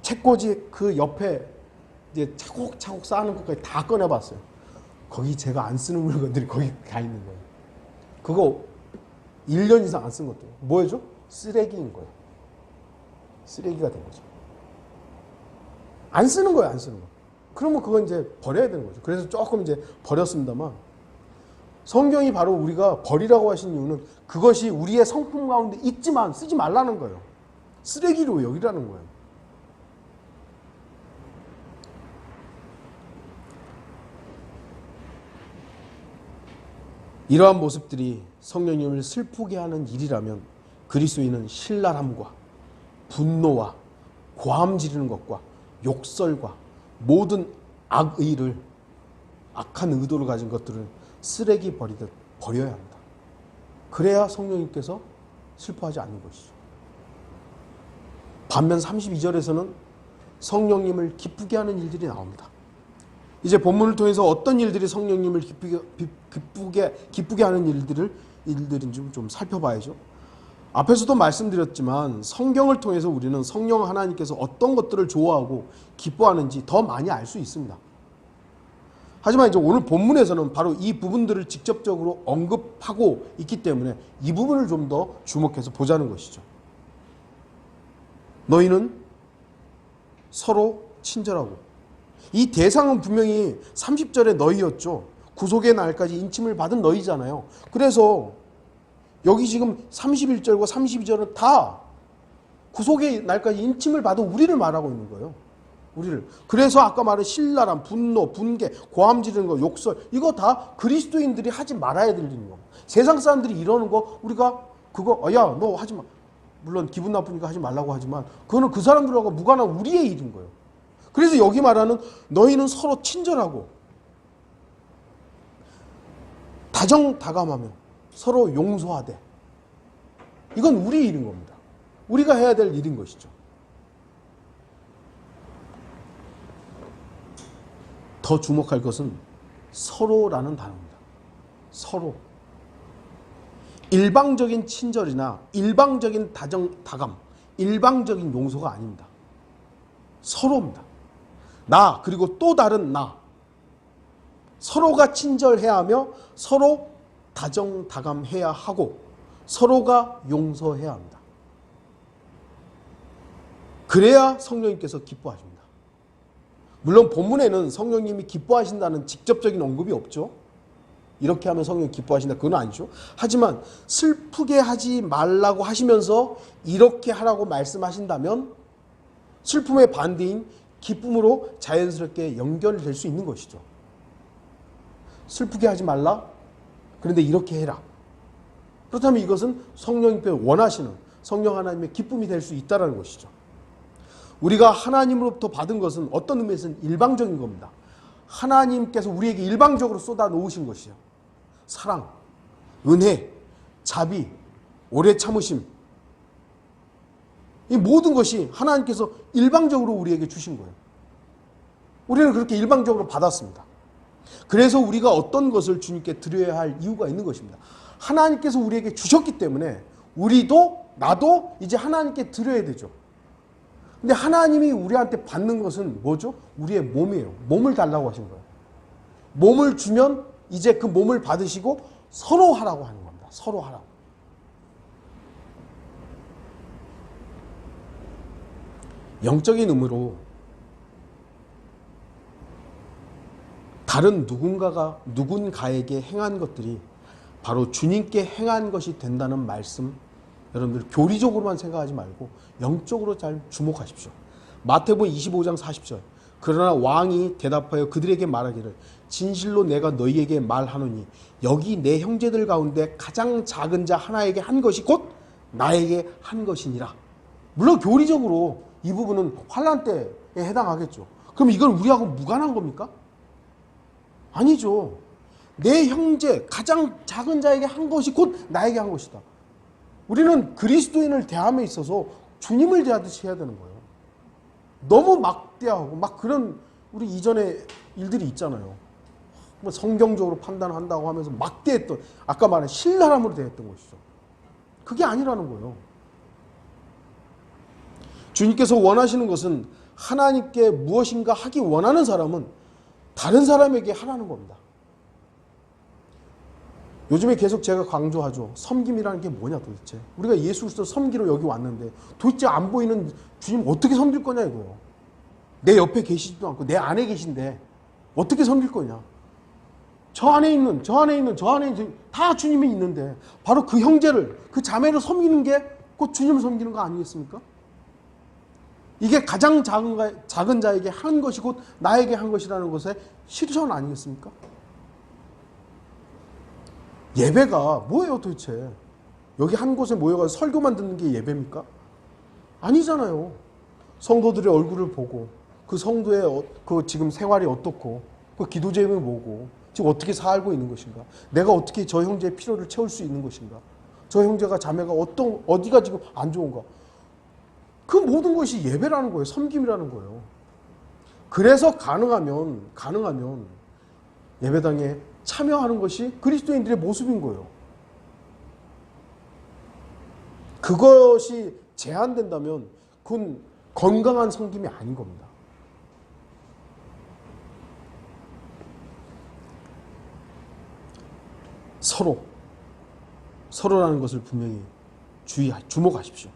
책꽂이 그 옆에 이제 차곡차곡 쌓는 것까지 다 꺼내봤어요. 거기 제가 안 쓰는 물건들이 거기 가 있는 거예요. 그거 1년 이상 안 쓴 것도 뭐였죠? 쓰레기인 거예요. 쓰레기가 된 거죠. 안 쓰는 거예요, 안 쓰는 거. 그러면 그건 이제 버려야 되는 거죠. 그래서 조금 이제 버렸습니다만, 성경이 바로 우리가 버리라고 하신 이유는 그것이 우리의 성품 가운데 있지만 쓰지 말라는 거예요. 쓰레기로 여기라는 거예요. 이러한 모습들이 성령님을 슬프게 하는 일이라면 그리스도인은 신랄함과 분노와 고함 지르는 것과 욕설과 모든 악한 의도를 가진 것들을 쓰레기 버리듯 버려야 한다. 그래야 성령님께서 슬퍼하지 않는 것이죠. 반면 32절에서는 성령님을 기쁘게 하는 일들이 나옵니다. 이제 본문을 통해서 어떤 일들이 성령님을 기쁘게 하는 일들인지 좀 살펴봐야죠. 앞에서도 말씀드렸지만 성경을 통해서 우리는 성령 하나님께서 어떤 것들을 좋아하고 기뻐하는지 더 많이 알 수 있습니다. 하지만 이제 오늘 본문에서는 바로 이 부분들을 직접적으로 언급하고 있기 때문에 이 부분을 좀 더 주목해서 보자는 것이죠. 너희는 서로 친절하고, 이 대상은 분명히 30절의 너희였죠. 구속의 날까지 인침을 받은 너희잖아요. 그래서 여기 지금 31절과 32절은 다 구속의 날까지 인침을 받은 우리를 말하고 있는 거예요. 우리를. 그래서 아까 말한 신랄함, 분노, 분개, 고함 지르는 거, 욕설, 이거 다 그리스도인들이 하지 말아야 될 일인 거. 세상 사람들이 이러는 거 우리가 그거 야 너 하지 마. 물론 기분 나쁘니까 하지 말라고 하지만 그거는 그 사람들하고 무관한 우리의 일인 거예요. 그래서 여기 말하는 너희는 서로 친절하고 다정다감하며 서로 용서하되, 이건 우리 일인 겁니다. 우리가 해야 될 일인 것이죠. 더 주목할 것은 서로라는 단어입니다. 서로. 일방적인 친절이나 일방적인 다감, 일방적인 용서가 아닙니다. 서로입니다. 나 그리고 또 다른 나. 서로가 친절해야 하며 서로 다정다감해야 하고 서로가 용서해야 합니다. 그래야 성령님께서 기뻐하십니다. 물론 본문에는 성령님이 기뻐하신다는 직접적인 언급이 없죠. 이렇게 하면 성령이 기뻐하신다, 그건 아니죠. 하지만 슬프게 하지 말라고 하시면서 이렇게 하라고 말씀하신다면 슬픔의 반대인 기쁨으로 자연스럽게 연결될 수 있는 것이죠. 슬프게 하지 말라, 그런데 이렇게 해라. 그렇다면 이것은 성령님께서 원하시는 성령 하나님의 기쁨이 될 수 있다는 것이죠. 우리가 하나님으로부터 받은 것은 어떤 의미에서는 일방적인 겁니다. 하나님께서 우리에게 일방적으로 쏟아 놓으신 것이요. 사랑, 은혜, 자비, 오래 참으심, 이 모든 것이 하나님께서 일방적으로 우리에게 주신 거예요. 우리는 그렇게 일방적으로 받았습니다. 그래서 우리가 어떤 것을 주님께 드려야 할 이유가 있는 것입니다. 하나님께서 우리에게 주셨기 때문에 나도 이제 하나님께 드려야 되죠. 근데 하나님이 우리한테 받는 것은 뭐죠? 우리의 몸이에요. 몸을 달라고 하신 거예요. 몸을 주면 이제 그 몸을 받으시고 서로 하라고 하는 겁니다. 서로 하라고. 영적인 의미로 다른 누군가에게 행한 것들이 바로 주님께 행한 것이 된다는 말씀, 여러분들 교리적으로만 생각하지 말고 영적으로 잘 주목하십시오. 마태복음 25장 40절. 그러나 왕이 대답하여 그들에게 말하기를 진실로 내가 너희에게 말하노니 여기 내 형제들 가운데 가장 작은 자 하나에게 한 것이 곧 나에게 한 것이니라. 물론 교리적으로 이 부분은 환난 때에 해당하겠죠. 그럼 이건 우리하고 무관한 겁니까? 아니죠. 내 형제 가장 작은 자에게 한 것이 곧 나에게 한 것이다. 우리는 그리스도인을 대함에 있어서 주님을 대하듯이 해야 되는 거예요. 너무 막대하고 막 그런 우리 이전에 일들이 있잖아요. 뭐 성경적으로 판단한다고 하면서 막대했던, 아까 말한 신랄함으로 대했던 것이죠. 그게 아니라는 거예요. 주님께서 원하시는 것은 하나님께 무엇인가 하기 원하는 사람은 다른 사람에게 하라는 겁니다. 요즘에 계속 제가 강조하죠. 섬김이라는 게 뭐냐 도대체. 우리가 예수 그리스도 섬기러 여기 왔는데 도대체 안 보이는 주님 어떻게 섬길 거냐 이거예요. 내 옆에 계시지도 않고 내 안에 계신데 어떻게 섬길 거냐. 저 안에 있는 다 주님이 있는데 바로 그 형제를, 그 자매를 섬기는 게 곧 주님을 섬기는 거 아니겠습니까? 이게 가장 작은 자에게 한 것이 곧 나에게 한 것이라는 것의 실천 아니겠습니까? 예배가 뭐예요 도대체? 여기 한 곳에 모여가서 설교만 듣는 게 예배입니까? 아니잖아요. 성도들의 얼굴을 보고 그 성도의 그 지금 생활이 어떻고 그 기도 제목이 뭐고 지금 어떻게 살고 있는 것인가, 내가 어떻게 저 형제의 필요를 채울 수 있는 것인가, 저 형제가 자매가 어디가 지금 안 좋은가, 그 모든 것이 예배라는 거예요. 섬김이라는 거예요. 그래서 가능하면 예배당에 참여하는 것이 그리스도인들의 모습인 거예요. 그것이 제한된다면 그건 건강한 섬김이 아닌 겁니다. 서로라는 것을 분명히 주목하십시오.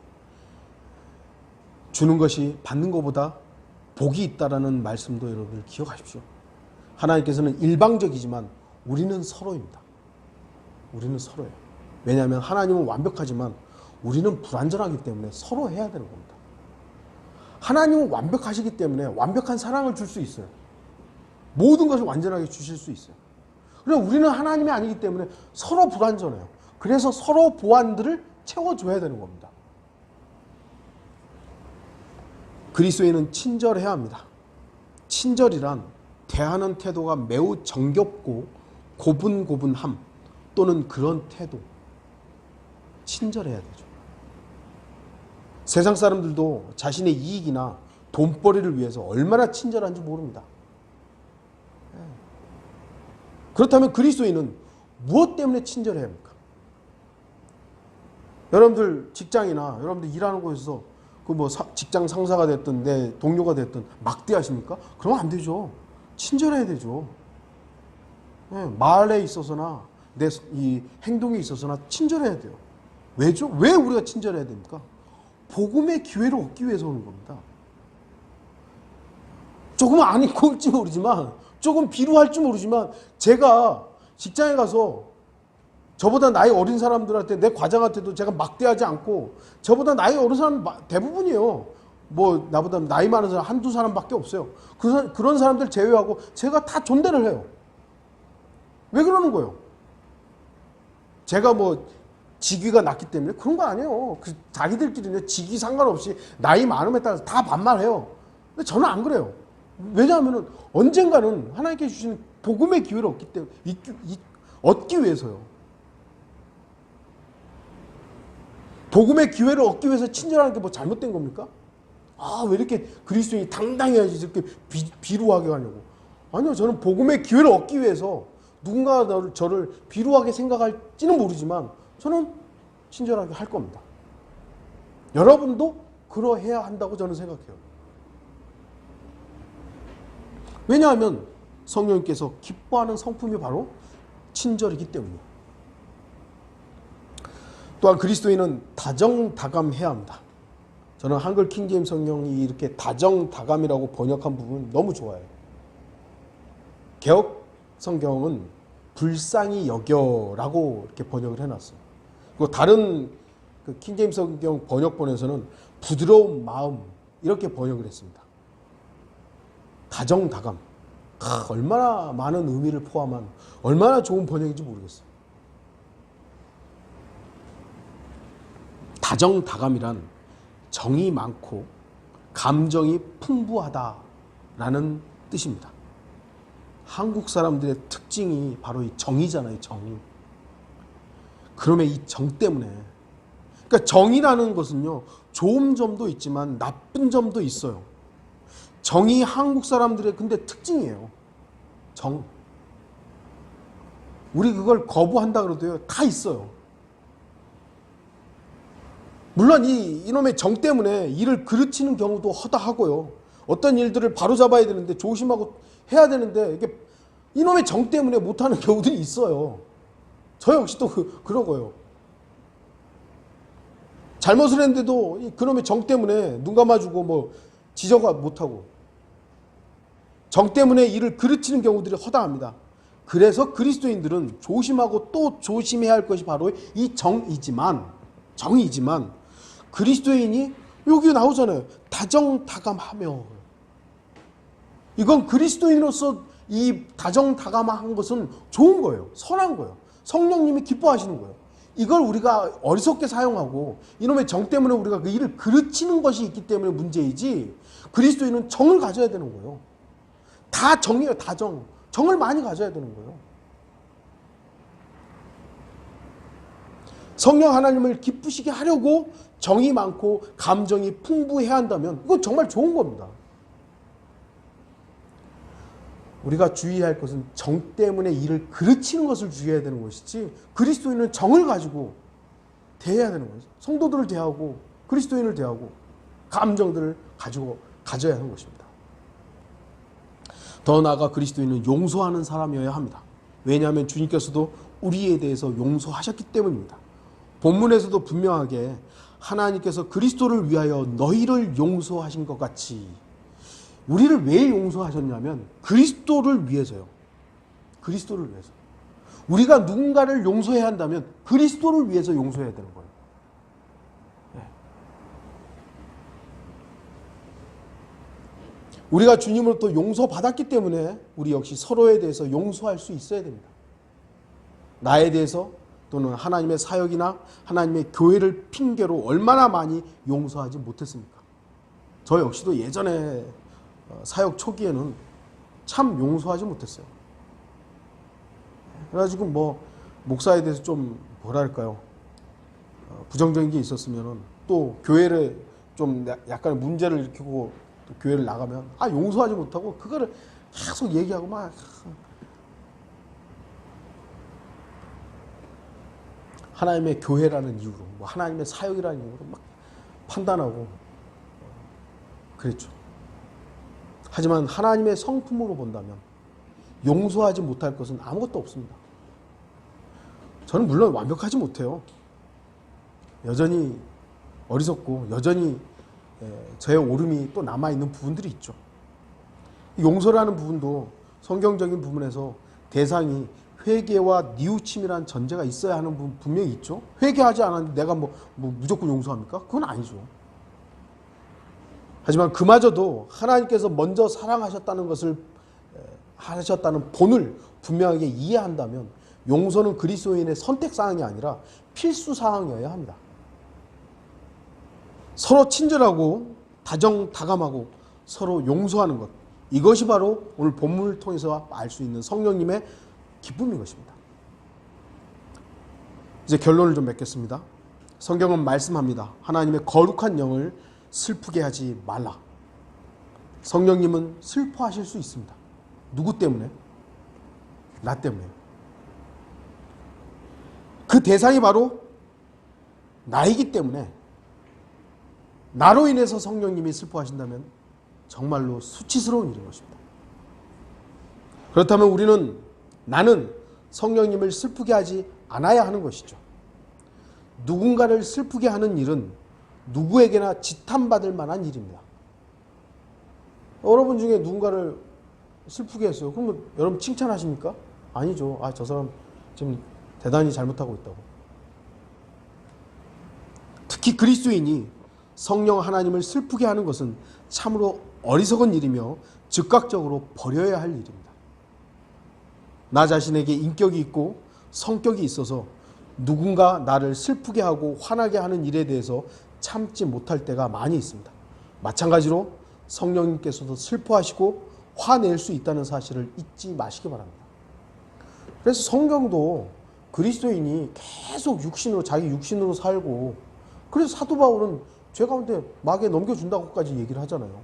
주는 것이 받는 것보다 복이 있다라는 말씀도 여러분들 기억하십시오. 하나님께서는 일방적이지만 우리는 서로입니다. 우리는 서로예요. 왜냐하면 하나님은 완벽하지만 우리는 불완전하기 때문에 서로 해야 되는 겁니다. 하나님은 완벽하시기 때문에 완벽한 사랑을 줄 수 있어요. 모든 것을 완전하게 주실 수 있어요. 그러나 우리는 하나님이 아니기 때문에 서로 불완전해요. 그래서 서로 보완들을 채워줘야 되는 겁니다. 그리스도인은 친절해야 합니다. 친절이란 대하는 태도가 매우 정겹고 고분고분함 또는 그런 태도, 친절해야 되죠. 세상 사람들도 자신의 이익이나 돈벌이를 위해서 얼마나 친절한지 모릅니다. 그렇다면 그리스도인은 무엇 때문에 친절해야 합니까? 여러분들 직장이나 여러분들 일하는 곳에서 그 뭐 직장 상사가 됐든 내 동료가 됐든 막대하십니까? 그러면 안 되죠. 친절해야 되죠. 말에 있어서나 내 이 행동에 있어서나 친절해야 돼요. 왜죠? 왜 우리가 친절해야 됩니까? 복음의 기회를 얻기 위해서 오는 겁니다. 조금 안 입고 올지 모르지만, 조금 비루할지 모르지만, 제가 직장에 가서 저보다 나이 어린 사람들한테, 내 과장한테도 제가 막대하지 않고, 저보다 나이 어린 사람 대부분이에요. 뭐 나보다 나이 많은 사람 한두 사람밖에 없어요. 그런 사람들 제외하고 제가 다 존대를 해요. 왜 그러는 거예요? 제가 뭐 직위가 낮기 때문에 그런 거 아니에요. 그 자기들끼리는 직위 상관없이 나이 많음에 따라서 다 반말해요. 근데 저는 안 그래요. 왜냐하면 언젠가는 하나님께 주시는 복음의 기회를 얻기 위해서요. 복음의 기회를 얻기 위해서 친절하는 게 뭐 잘못된 겁니까? 왜 이렇게 그리스도인이 당당해야지 이렇게 비루하게 하냐고. 아니요, 저는 복음의 기회를 얻기 위해서 누군가가 저를 비루하게 생각할지는 모르지만 저는 친절하게 할 겁니다. 여러분도 그러해야 한다고 저는 생각해요. 왜냐하면 성령님께서 기뻐하는 성품이 바로 친절이기 때문이에요. 또한 그리스도인은 다정다감해야 합니다. 저는 한글 킹제임스 성경이 이렇게 다정다감이라고 번역한 부분 너무 좋아요. 개역 성경은 불쌍히 여겨라고 이렇게 번역을 해놨어요. 그리고 다른 그 킹제임스 성경 번역본에서는 부드러운 마음 이렇게 번역을 했습니다. 다정다감. 얼마나 많은 의미를 포함한 얼마나 좋은 번역인지 모르겠어요. 다정다감이란 정이 많고 감정이 풍부하다라는 뜻입니다. 한국 사람들의 특징이 바로 이 정이잖아요. 정이. 그러면 이 정 때문에, 그러니까 정이라는 것은요, 좋은 점도 있지만 나쁜 점도 있어요. 정이 한국 사람들의 근데 특징이에요. 정. 우리 그걸 거부한다 그래도요, 다 있어요. 물론 이놈의 정 때문에 일을 그르치는 경우도 허다하고요. 어떤 일들을 바로잡아야 되는데 조심하고 해야 되는데 이게 이놈의 정 때문에 못하는 경우들이 있어요. 저 역시 또 그러고요. 잘못을 했는데도 그놈의 정 때문에 눈 감아주고 뭐 지적을 못하고 정 때문에 일을 그르치는 경우들이 허다합니다. 그래서 그리스도인들은 조심하고 또 조심해야 할 것이 바로 이 정이지만 그리스도인이 여기 나오잖아요. 다정다감하며. 이건 그리스도인으로서 이 다정다감한 것은 좋은 거예요. 선한 거예요. 성령님이 기뻐하시는 거예요. 이걸 우리가 어리석게 사용하고 이놈의 정 때문에 우리가 그 일을 그르치는 것이 있기 때문에 문제이지, 그리스도인은 정을 가져야 되는 거예요. 다 정이에요. 다 정. 정을 많이 가져야 되는 거예요. 성령 하나님을 기쁘시게 하려고 정이 많고 감정이 풍부해야 한다면 이건 정말 좋은 겁니다. 우리가 주의할 것은 정 때문에 일을 그르치는 것을 주의해야 되는 것이지, 그리스도인은 정을 가지고 대해야 되는 거예요. 성도들을 대하고 그리스도인을 대하고 감정들을 가져야 하는 것입니다. 더 나아가 그리스도인은 용서하는 사람이어야 합니다. 왜냐하면 주님께서도 우리에 대해서 용서하셨기 때문입니다. 본문에서도 분명하게 하나님께서 그리스도를 위하여 너희를 용서하신 것 같이, 우리를 왜 용서하셨냐면 그리스도를 위해서요. 그리스도를 위해서. 우리가 누군가를 용서해야 한다면 그리스도를 위해서 용서해야 되는 거예요. 네. 우리가 주님으로부터 용서받았기 때문에 우리 역시 서로에 대해서 용서할 수 있어야 됩니다. 나에 대해서 또는 하나님의 사역이나 하나님의 교회를 핑계로 얼마나 많이 용서하지 못했습니까? 저 역시도 예전에 사역 초기에는 참 용서하지 못했어요. 그래가지고 뭐 목사에 대해서 좀 뭐랄까요, 부정적인 게 있었으면 또 교회를 좀 약간 문제를 일으키고 또 교회를 나가면 용서하지 못하고 그거를 계속 얘기하고 막 하나님의 교회라는 이유로, 뭐 하나님의 사역이라는 이유로 막 판단하고 그랬죠. 하지만 하나님의 성품으로 본다면 용서하지 못할 것은 아무것도 없습니다. 저는 물론 완벽하지 못해요. 여전히 어리석고 여전히 저의 오름이 또 남아있는 부분들이 있죠. 용서라는 부분도 성경적인 부분에서 대상이 회개와 뉘우침이라는 전제가 있어야 하는 부분 분명히 있죠. 회개하지 않았는데 내가 뭐 무조건 용서합니까? 그건 아니죠. 하지만 그마저도 하나님께서 먼저 사랑하셨다는 것을 하셨다는 본을 분명하게 이해한다면 용서는 그리스도인의 선택사항이 아니라 필수사항이어야 합니다. 서로 친절하고 다정다감하고 서로 용서하는 것, 이것이 바로 오늘 본문을 통해서 알 수 있는 성령님의 기쁨인 것입니다. 이제 결론을 좀 맺겠습니다. 성경은 말씀합니다. 하나님의 거룩한 영을 슬프게 하지 말라. 성령님은 슬퍼하실 수 있습니다. 누구 때문에? 나 때문에. 그 대상이 바로 나이기 때문에 나로 인해서 성령님이 슬퍼하신다면 정말로 수치스러운 일인 것입니다. 그렇다면 나는 성령님을 슬프게 하지 않아야 하는 것이죠. 누군가를 슬프게 하는 일은 누구에게나 지탄받을 만한 일입니다. 여러분 중에 누군가를 슬프게 했어요. 그러면 여러분 칭찬하십니까? 아니죠. 저 사람 지금 대단히 잘못하고 있다고. 특히 그리스도인이 성령 하나님을 슬프게 하는 것은 참으로 어리석은 일이며 즉각적으로 버려야 할 일입니다. 나 자신에게 인격이 있고 성격이 있어서 누군가 나를 슬프게 하고 화나게 하는 일에 대해서 참지 못할 때가 많이 있습니다. 마찬가지로 성령님께서도 슬퍼하시고 화낼 수 있다는 사실을 잊지 마시기 바랍니다. 그래서 성경도 그리스도인이 계속 자기 육신으로 살고, 그래서 사도 바울은 죄 가운데 마귀에 넘겨준다고까지 얘기를 하잖아요.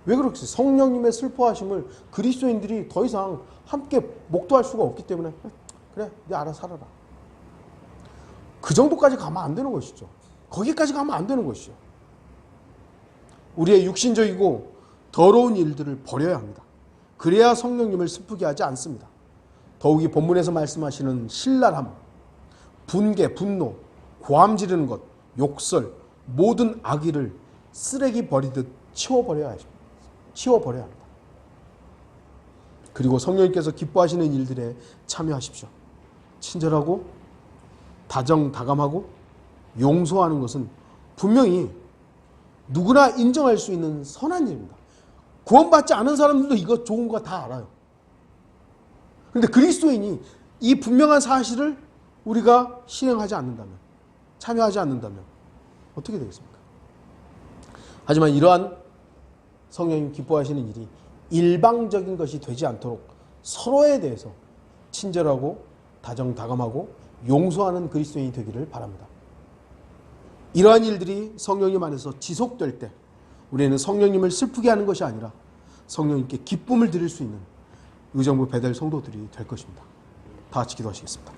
왜 그렇겠어요? 성령님의 슬퍼하심을 그리스도인들이 더 이상 함께 목도할 수가 없기 때문에 그래, 네 알아서 살아라. 그 정도까지 가면 안 되는 것이죠. 거기까지 가면 안 되는 것이죠. 우리의 육신적이고 더러운 일들을 버려야 합니다. 그래야 성령님을 슬프게 하지 않습니다. 더욱이 본문에서 말씀하시는 신랄함, 분개, 분노, 고함 지르는 것, 욕설, 모든 악의를 쓰레기 버리듯 치워버려야 합니다. 그리고 성령님께서 기뻐하시는 일들에 참여하십시오. 친절하고 다정다감하고 용서하는 것은 분명히 누구나 인정할 수 있는 선한 일입니다. 구원받지 않은 사람들도 이거 좋은 거 다 알아요. 그런데 그리스도인이 이 분명한 사실을 우리가 실행하지 않는다면, 참여하지 않는다면 어떻게 되겠습니까? 하지만 이러한 성령님 기뻐하시는 일이 일방적인 것이 되지 않도록 서로에 대해서 친절하고 다정다감하고 용서하는 그리스도인이 되기를 바랍니다. 이러한 일들이 성령님 안에서 지속될 때 우리는 성령님을 슬프게 하는 것이 아니라 성령님께 기쁨을 드릴 수 있는 의정부 베델 성도들이 될 것입니다. 다 같이 기도하시겠습니다.